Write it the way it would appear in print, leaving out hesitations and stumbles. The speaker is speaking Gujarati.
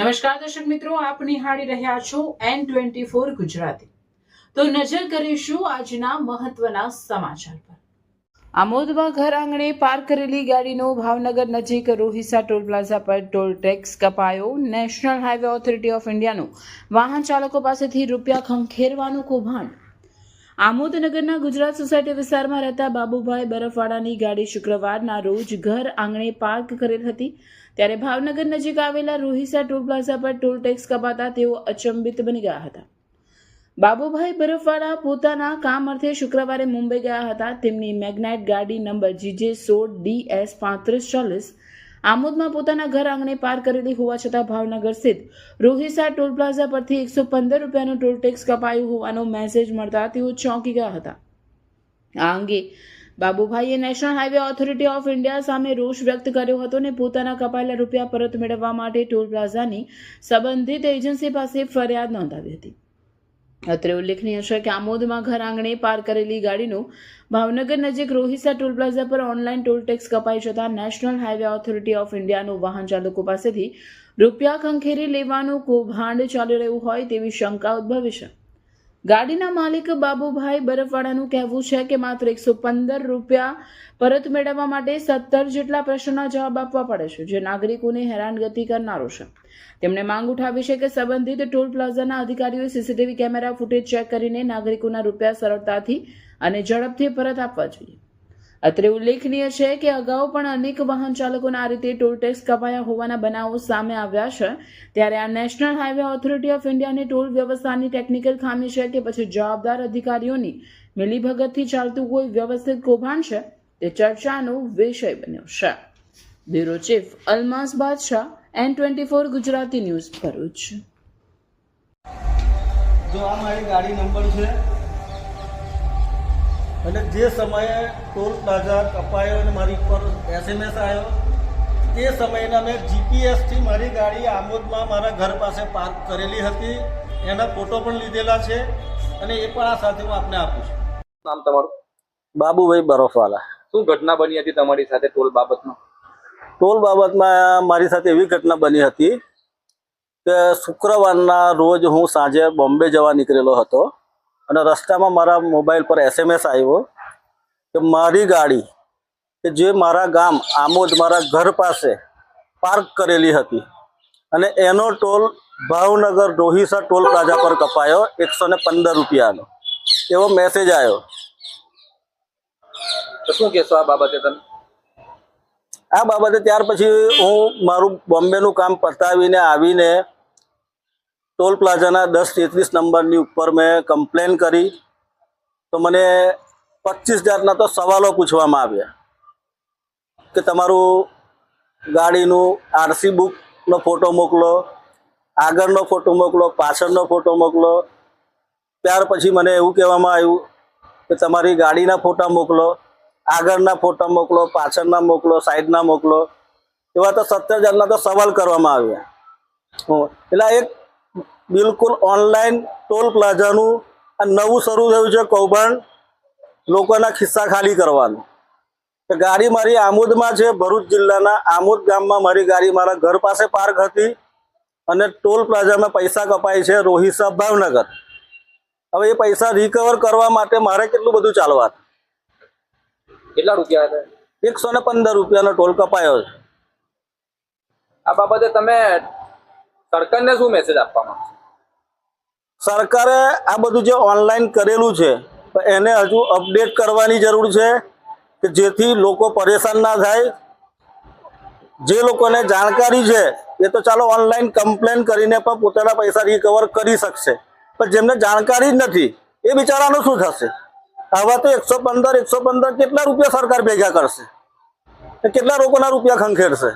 નમસ્કાર દર્શક મિત્રો, આપ નિહાળી રહ્યા છો N24 ગુજરાતી। તો નજર કરીશું આજના મહત્વના સમાચાર પર। આમોદમાં ઘર આંગણે પાર્ક કરેલી ગાડીનો ભાવનગર નજીક રોહિસા ટોલ પ્લાઝા પર ટોલ ટેક્સ કપાયો। નેશનલ હાઈવે ઓથોરિટી ઓફ ઇન્ડિયાનું વાહન ચાલકો પાસેથી રૂપિયા ખંખેરવાનું કૌભાંડ। આમોદ નગરના ગુજરાત સોસાયટી વિસ્તારમાં રહેતા બાબુભાઈ બરફવાળાની ગાડી શુક્રવારના રોજ ઘર આંગણે પાર્ક કરેલ હતી, ત્યારે ભાવનગર નજીક આવેલા રોહિસા ટોલ પ્લાઝા પર ટોલ ટેક્સ કપાતા તેઓ અચંબિત બની ગયા હતા। બાબુભાઈ બરફવાળા પોતાના કામ અર્થે શુક્રવારે મુંબઈ ગયા હતા। તેમની મેગ્નાઇટ ગાડી નંબર GJ16DS 3540 આમોદમાં પોતાના ઘર આંગણે પાર્ક કરેલી હોવા છતાં ભાવનગર સ્થિત રોહિસા ટોલ પ્લાઝા પરથી 115 રૂપિયાનો ટોલ ટેક્સ કપાયો હોવાનો મેસેજ મળતા તેઓ ચોંકી ગયા હતા। આ અંગે બાબુભાઈએ national highway authority of India સામે રોષ વ્યક્ત કર્યો હતો અને પોતાના કપાયેલા રૂપિયા પરત મેળવવા માટે ટોલ પ્લાઝાની સંબંધિત એજન્સી પાસે ફરિયાદ નોંધાવી હતી। અત્રે ઉલ્લેખનીય છે કે આમોદમાં ઘર આંગણે પાર્ક કરેલી ગાડીનો ભાવનગર નજીક રોહિસા ટોલ પ્લાઝા પર ઓનલાઈન ટોલ ટેક્સ કપાઈ જતા નેશનલ હાઈવે ઓથોરિટી ઓફ ઇન્ડિયાનું વાહન ચાલકો પાસેથી રૂપિયા ખંખેરી લેવાનું કૌભાંડ ચાલી રહ્યું હોય તેવી શંકા ઉદ્ભવી છે। ગાડીના માલિક બાબુભાઈ બરફવાળાનું કહેવું છે કે માત્ર 115 રૂપિયા પરત મેળવવા માટે 17 જેટલા પ્રશ્નોના જવાબ આપવા પડે છે, જે નાગરિકોને હેરાનગતિ કરનારો છે। તેમણે માંગ ઉઠાવી છે કે સંબંધિત ટોલ પ્લાઝાના અધિકારીઓએ સીસીટીવી કેમેરા ફૂટેજ ચેક કરીને નાગરિકોના રૂપિયા સરળતાથી અને ઝડપથી પરત આપવા જોઈએ। અત્રે ઉલ્લેખનીય છે કે અગાઉ પણ અનેક વાહન ચાલકોના આ રીતે ટોલ ટેક્સ કપાયા હોવાના બનાવો સામે આવ્યા છે, ત્યારે આ નેશનલ હાઈવે ઓથોરિટી ઓફ ઇન્ડિયાની ટોલ વ્યવસ્થાની ટેકનિકલ ખામી છે કે પછી જવાબદાર અધિકારીઓની મિલીભગતથી ચાલતું કોઈ વ્યવસ્થિત કૌભાંડ છે, તે ચર્ચાનો વિષય બન્યો છે। બ્યુરો ચીફ અલમાસ બાદશાહ, N24 ગુજરાતી ન્યૂઝ, ભરૂચ। જો આ મારી ગાડી નંબર છે અને જે સમયે ટોલ પ્લાઝા કપાયો અને મારી પર SMS આવ્યો તે સમયના મેં જીપીએસથી મારી ગાડી આમોદમાં મારા ઘર પાસે પાર્ક કરેલી હતી, એના ફોટો પણ લીધેલા છે અને એ પણ આ સાથે હું આપને આપું છું। નામ તમારું? બાબુભાઈ બરફવાલા। શું ઘટના બની હતી તમારી સાથે ટોલ બાબતમાં? ટોલ બાબતમાં મારી સાથે એવી ઘટના બની હતી કે શુક્રવારના રોજ હું સાંજે બોમ્બે જવા નીકળેલો હતો અને રસ્તામાં મારા મોબાઈલ પર SMS આવ્યો કે મારી ગાડી કે જે મારા ગામ આમોદ મારા ઘર પાસે પાર્ક કરેલી હતી અને એનો ટોલ ભાવનગર રોહિસા ટોલ પ્લાઝા પર કપાયો 115 રૂપિયાનો એવો મેસેજ આવ્યો। તો શું કહેશો આ બાબતે તમે? આ બાબતે ત્યાર પછી હું મારું બોમ્બેનું કામ પતાવીને આવીને ટોલ પ્લાઝાના 1033 નંબરની ઉપર મેં કમ્પ્લેન કરી તો મને 25 જાતના તો સવાલો પૂછવામાં આવ્યા કે તમારું ગાડીનું RC બુકનો ફોટો મોકલો, આગળનો ફોટો મોકલો, પાછળનો ફોટો મોકલો। ત્યાર પછી મને એવું કહેવામાં આવ્યું કે તમારી ગાડીના ફોટા મોકલો, આગળના ફોટા મોકલો, પાછળના મોકલો, સાઈડના મોકલો। એવા તો 17 જાતના તો સવાલ કરવામાં આવ્યા। એટલે એક બિલકુલ ઓનલાઈન ટોલ પ્લાઝાનું આ નવું શરૂ થયું છે કૌભાંડ, લોકોના ખિસ્સા ખાલી કરવાનું। ગાડી મારી આમોદમાં છે, ભરૂચ જિલ્લાના આમોદ ગામમાં મારી ગાડી મારા ઘર પાસે પાર્ક હતી અને ટોલ પ્લાઝામાં પૈસા કપાય છે રોહિસા ભાવનગર। હવે એ પૈસા રિકવર કરવા માટે મારે કેટલું બધું ચાલવાનું? કેટલા રૂપિયા હતા? 115 રૂપિયાનો ટોલ કપાયો છે। આ બાબતે તમે સરકારને શું મેસેજ આપવા માંગશો? સરકારે આ બધું જે ઓનલાઈન કરેલું છે એને હજુ અપડેટ કરવાની જરૂર છે કે જેથી લોકો પરેશાન ના થાય। જે લોકોને જાણકારી છે એ તો ચાલો ઓનલાઈન કમ્પ્લેન કરીને પણ પોતાના પૈસા રિકવર કરી શકશે, પણ જેમને જાણકારી જ નથી એ બિચારાનું શું થશે? આવા તો 115 કેટલા રૂપિયા સરકાર ભેગા કરશે? કેટલા લોકોના રૂપિયા ખંખેરશે?